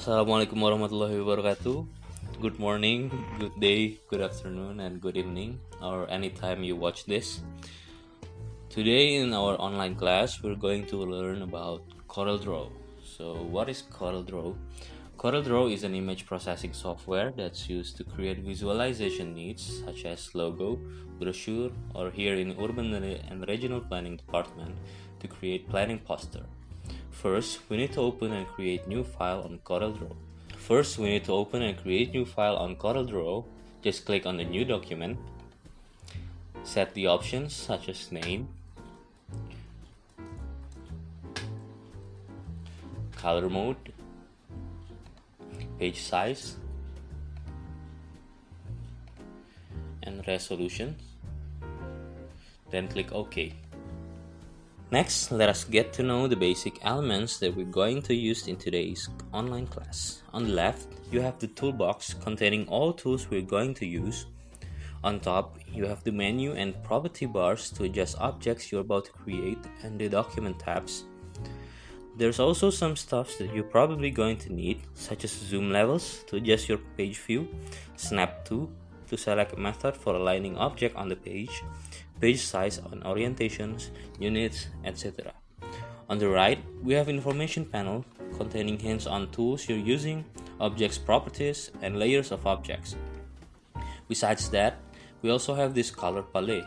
Assalamualaikum warahmatullahi wabarakatuh. Good morning, good day, good afternoon, and good evening, or anytime you watch this. Today in our online class, we're going to learn about CorelDRAW. So, what is CorelDRAW? CorelDRAW is an image processing software that's used to create visualization needs such as logo, brochure, or here in Urban and Regional Planning Department to create planning poster. First, we need to open and create new file on CorelDRAW. Just click on the new document. Set the options such as name, color mode, page size, and resolution. Then click OK. Next, let us get to know the basic elements that we're going to use in today's online class. On the left, you have the toolbox containing all tools we're going to use. On top, you have the menu and property bars to adjust objects you're about to create and the document tabs. There's also some stuff that you're probably going to need, such as zoom levels to adjust your page view, snap to select a method for aligning object on the page size and orientations, units, etc. On the right, we have information panel containing hints on tools you're using, objects properties, and layers of objects. Besides that, we also have this color palette.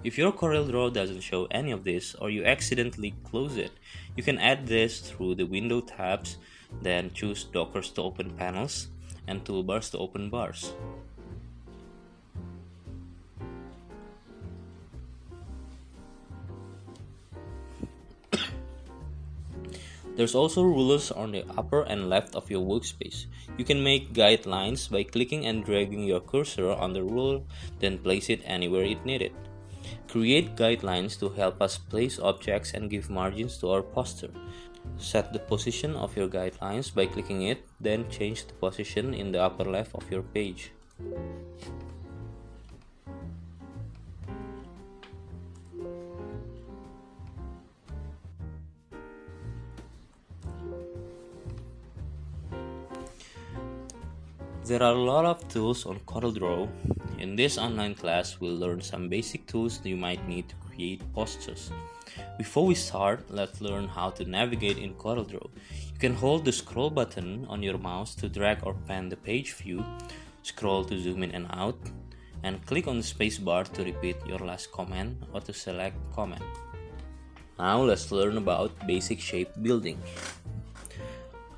If your CorelDRAW doesn't show any of this or you accidentally close it, you can add this through the window tabs, then choose dockers to open panels and toolbars to open bars. There's also rulers on the upper and left of your workspace. You can make guidelines by clicking and dragging your cursor on the ruler, then place it anywhere it needed. Create guidelines to help us place objects and give margins to our poster. Set the position of your guidelines by clicking it, then change the position in the upper left of your page. There are a lot of tools on CorelDRAW. In this online class, we'll learn some basic tools you might need to create posters. Before we start, let's learn how to navigate in CorelDRAW. You can hold the scroll button on your mouse to drag or pan the page view, scroll to zoom in and out, and click on the space bar to repeat your last comment or to select comment. Now let's learn about basic shape building.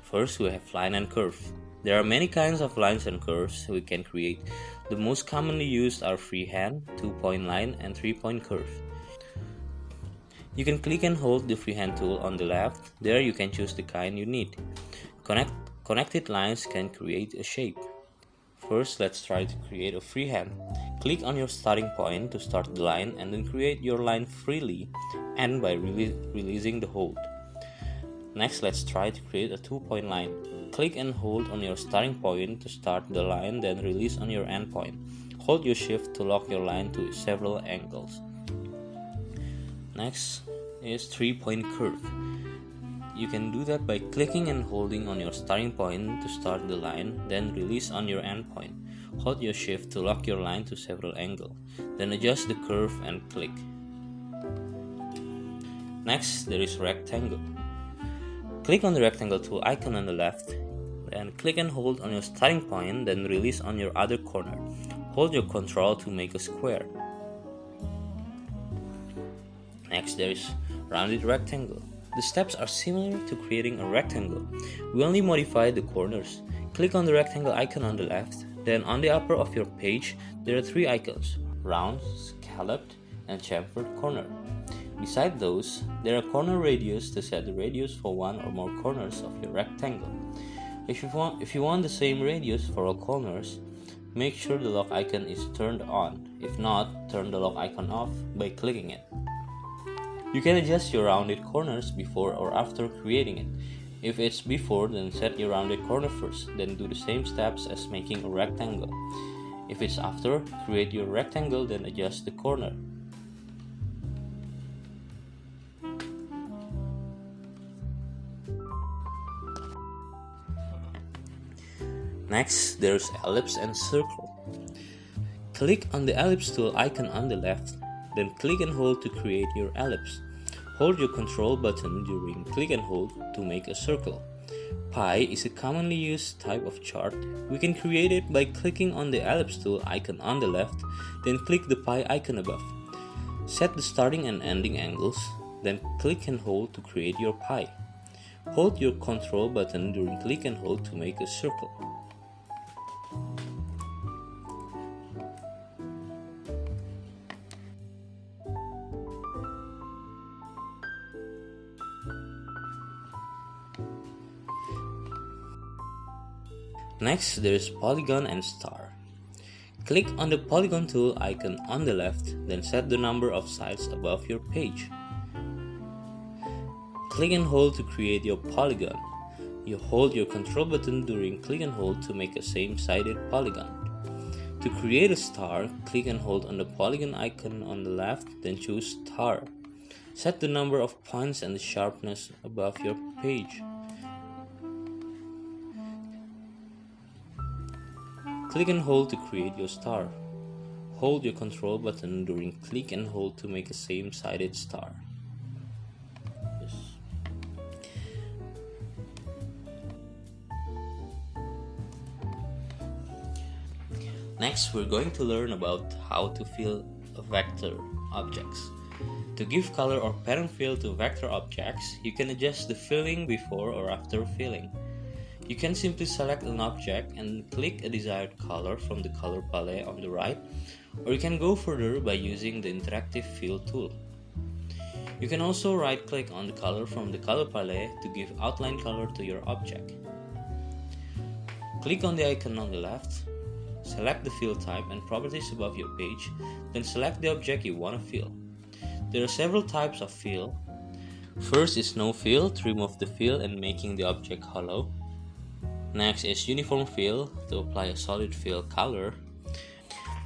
First, we have line and curve. There are many kinds of lines and curves we can create. The most commonly used are freehand, 2-point line, and 3-point curve. You can click and hold the freehand tool on the left. There you can choose the kind you need. Connected lines can create a shape. First, let's try to create a freehand. Click on your starting point to start the line and then create your line freely and by releasing the hold. Next, let's try to create a 2-point line. Click and hold on your starting point to start the line, then release on your end point. Hold your shift to lock your line to several angles. Next is 3-point curve. You can do that by clicking and holding on your starting point to start the line, then release on your end point. Hold your shift to lock your line to several angles. Then adjust the curve and click. Next, there is rectangle. Click on the rectangle tool icon on the left, then click and hold on your starting point, then release on your other corner. Hold your control to make a square. Next, there is rounded rectangle. The steps are similar to creating a rectangle. We only modify the corners. Click on the rectangle icon on the left, then on the upper of your page, there are 3 icons: round, scalloped, and chamfered corner. Beside those, there are corner radius to set the radius for one or more corners of your rectangle. If you want the same radius for all corners, make sure the lock icon is turned on. If not, turn the lock icon off by clicking it. You can adjust your rounded corners before or after creating it. If it's before, then set your rounded corner first, then do the same steps as making a rectangle. If it's after, create your rectangle, then adjust the corner. Next, there's ellipse and circle. Click on the ellipse tool icon on the left, then click and hold to create your ellipse. Hold your control button during click and hold to make a circle. Pie is a commonly used type of chart. We can create it by clicking on the ellipse tool icon on the left, then click the pie icon above. Set the starting and ending angles, then click and hold to create your pie. Hold your control button during click and hold to make a circle. Next, there is polygon and star. Click on the polygon tool icon on the left, then set the number of sides above your page. Click and hold to create your polygon. You hold your control button during click and hold to make a same-sided polygon. To create a star, click and hold on the polygon icon on the left, then choose star. Set the number of points and the sharpness above your page. Click and hold to create your star. Hold your control button during click and hold to make a same-sided star. Next, we're going to learn about how to fill vector objects. To give color or pattern fill to vector objects, you can adjust the filling before or after filling. You can simply select an object and click a desired color from the color palette on the right, or you can go further by using the interactive fill tool. You can also right-click on the color from the color palette to give outline color to your object. Click on the icon on the left, select the fill type and properties above your page, then select the object you want to fill. There are several types of fill. First is no fill, to remove the fill and making the object hollow. Next is uniform fill, to apply a solid fill color.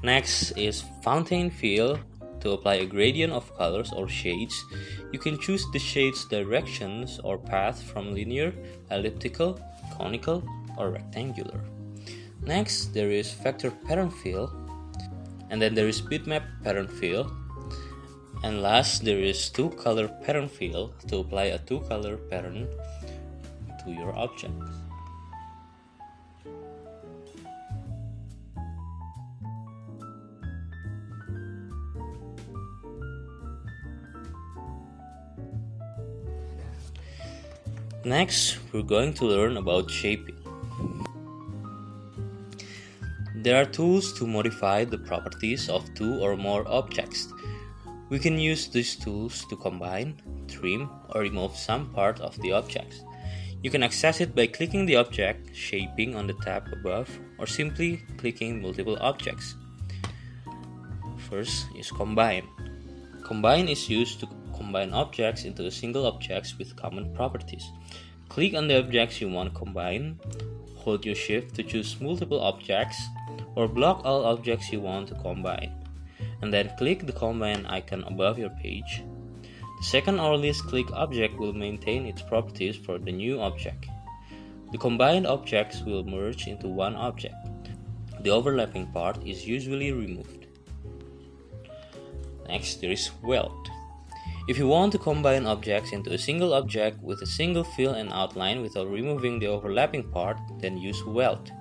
Next is fountain fill, to apply a gradient of colors or shades. You can choose the shades directions or path from linear, elliptical, conical, or rectangular. Next, there is vector pattern fill, and then there is bitmap pattern fill. And last, there is two color pattern fill, to apply a two color pattern to your object. Next, we're going to learn about shaping. There are tools to modify the properties of two or more objects. We can use these tools to combine, trim, or remove some part of the object. You can access it by clicking the object shaping on the tab above, or simply clicking multiple objects. First is combine. Combine is used to combine objects into a single object with common properties. Click on the objects you want to combine, hold your shift to choose multiple objects, or block all objects you want to combine, and then click the combine icon above your page. The second or least click object will maintain its properties for the new object. The combined objects will merge into one object. The overlapping part is usually removed. Next, there is weld. If you want to combine objects into a single object with a single fill and outline without removing the overlapping part, then use weld.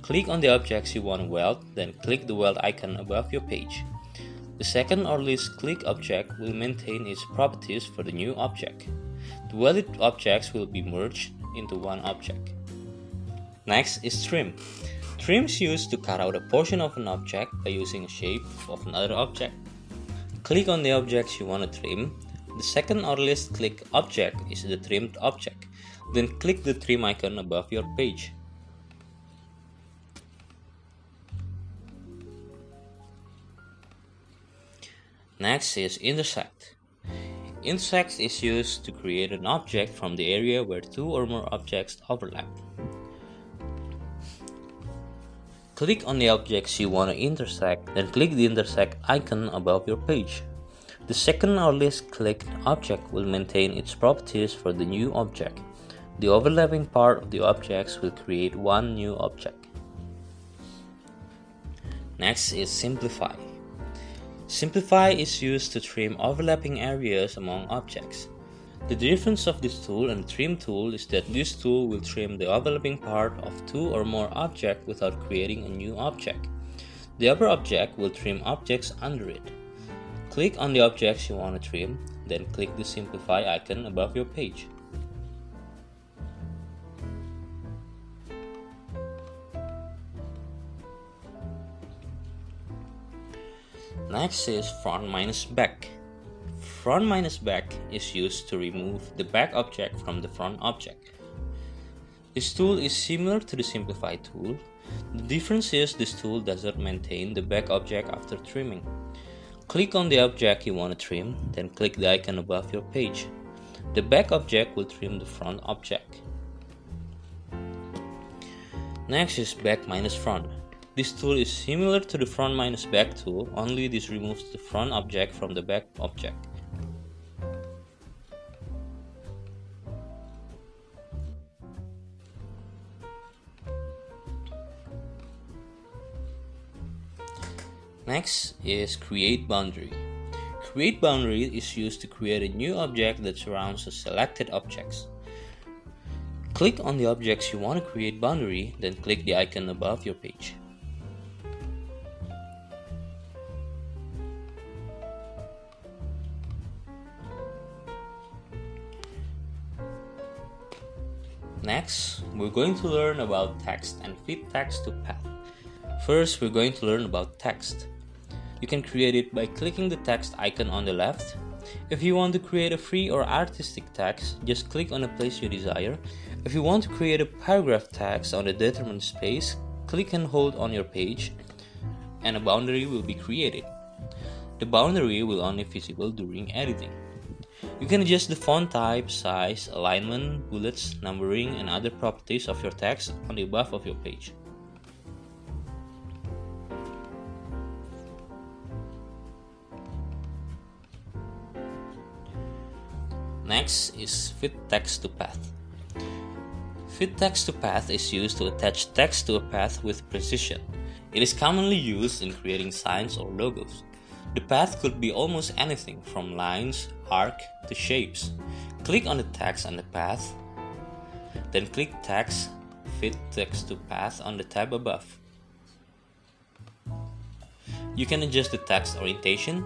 Click on the objects you want to weld, then click the weld icon above your page. The second or least click object will maintain its properties for the new object. The welded objects will be merged into one object. Next is trim. Trim is used to cut out a portion of an object by using a shape of another object. Click on the objects you want to trim. The second or least click object is the trimmed object. Then click the trim icon above your page. Next is intersect. Intersect is used to create an object from the area where two or more objects overlap. Click on the objects you want to intersect, then click the intersect icon above your page. The second or least clicked object will maintain its properties for the new object. The overlapping part of the objects will create one new object. Next is simplify. Simplify is used to trim overlapping areas among objects. The difference of this tool and the trim tool is that this tool will trim the overlapping part of two or more objects without creating a new object. The other object will trim objects under it. Click on the objects you want to trim, then click the simplify icon above your page. Next is front minus back. Front minus back is used to remove the back object from the front object. This tool is similar to the simplify tool. The difference is this tool does not maintain the back object after trimming. Click on the object you want to trim, then click the icon above your page. The back object will trim the front object. Next is back minus front. This tool is similar to the front minus back tool, only this removes the front object from the back object. Next is create boundary. Create boundary is used to create a new object that surrounds the selected objects. Click on the objects you want to create boundary, then click the icon above your page. Next, we're going to learn about text and fit text to path. First, we're going to learn about text. You can create it by clicking the text icon on the left. If you want to create a free or artistic text, just click on the place you desire. If you want to create a paragraph text on the determined space, click and hold on your page, and a boundary will be created. The boundary will only be visible during editing. You can adjust the font type, size, alignment, bullets, numbering, and other properties of your text on the above of your page. Next is fit text to path. Fit text to path is used to attach text to a path with precision. It is commonly used in creating signs or logos. The path could be almost anything from lines, arc, to shapes. Click on the text on the path, then click Text, Fit Text to Path on the tab above. You can adjust the text orientation,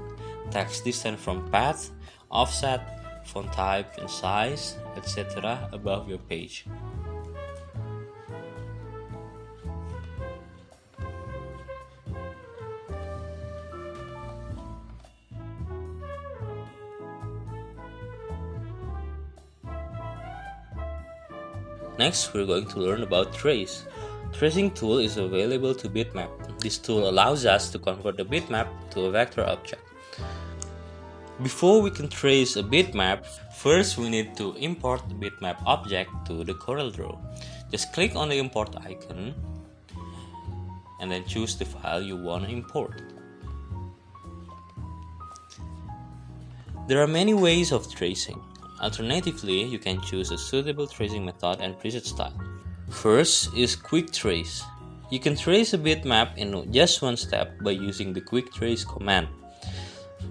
text distance from path, offset, font type and size, etc. above your page. Next, we're going to learn about trace. Tracing tool is available to bitmap. This tool allows us to convert a bitmap to a vector object. Before we can trace a bitmap, first we need to import the bitmap object to the CorelDRAW. Just click on the import icon and then choose the file you want to import. There are many ways of tracing. Alternatively, you can choose a suitable tracing method and preset style. First is quick trace. You can trace a bitmap in just one step by using the quick trace command.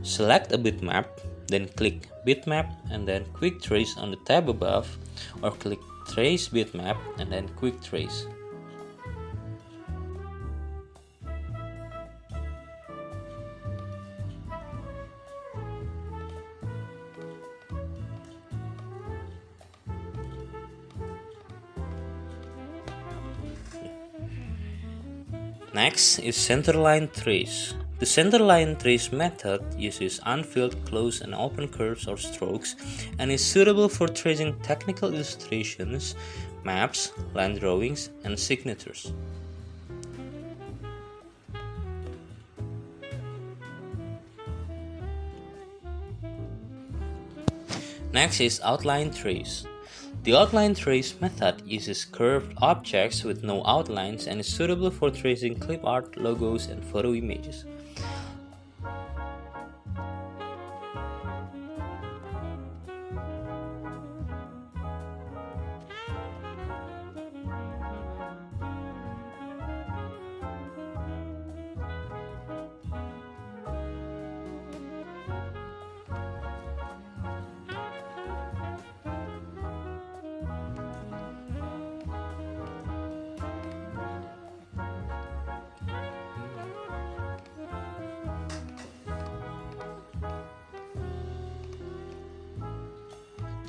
Select a bitmap, then click bitmap and then quick trace on the tab above, or click trace bitmap and then quick trace. Next is centerline trace. The centerline trace method uses unfilled, closed, and open curves or strokes and is suitable for tracing technical illustrations, maps, line drawings, and signatures. Next is outline trace. The outline trace method uses curved objects with no outlines and is suitable for tracing clip art, logos, and photo images.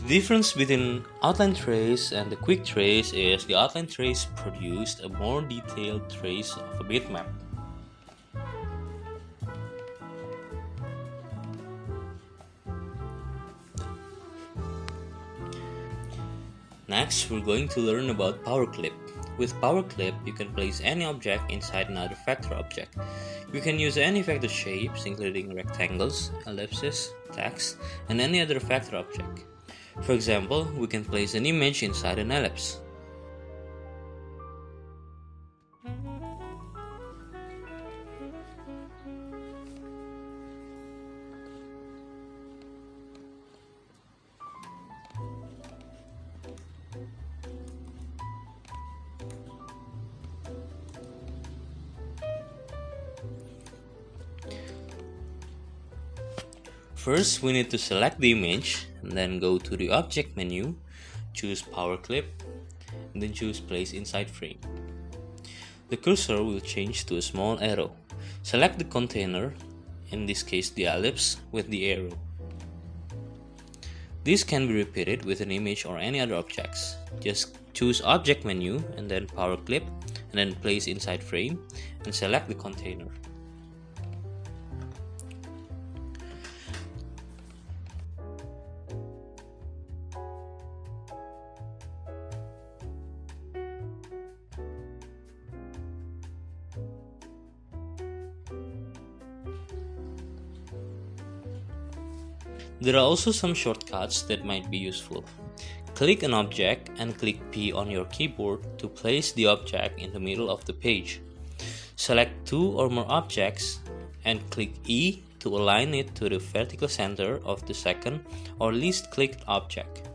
The difference between outline trace and the quick trace is the outline trace produced a more detailed trace of a bitmap. Next, we're going to learn about power clip. With power clip, you can place any object inside another vector object. You can use any vector shapes, including rectangles, ellipses, text, and any other vector object. For example, we can place an image inside an ellipse. First, we need to select the image and then go to the object menu, choose power clip, and then choose place inside frame. The cursor will change to a small arrow. Select the container, in this case the ellipse, with the arrow. This can be repeated with an image or any other objects. Just choose object menu and then power clip and then place inside frame and select the container. There are also some shortcuts that might be useful. Click an object and click P on your keyboard to place the object in the middle of the page. Select two or more objects and click E to align it to the vertical center of the second or least clicked object.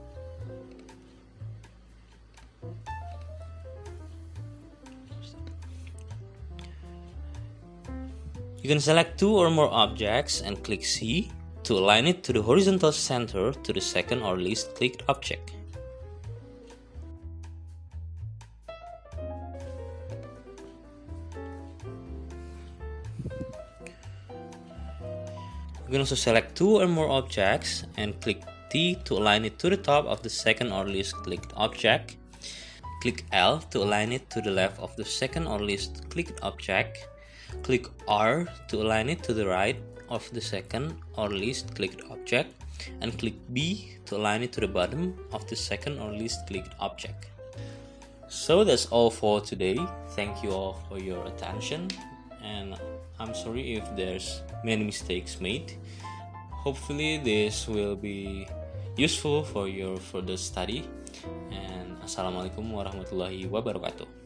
You can select two or more objects and click C to align it to the horizontal center to the second or least clicked object. You can also select two or more objects and click T to align it to the top of the second or least clicked object. Click L to align it to the left of the second or least clicked object. Click R to align it to the right of the second or least clicked object, and click B to align it to the bottom of the second or least clicked object. So that's all for today. Thank you all for your attention, and I'm sorry if there's many mistakes made. Hopefully this will be useful for your further study, and Assalamualaikum warahmatullahi wabarakatuh.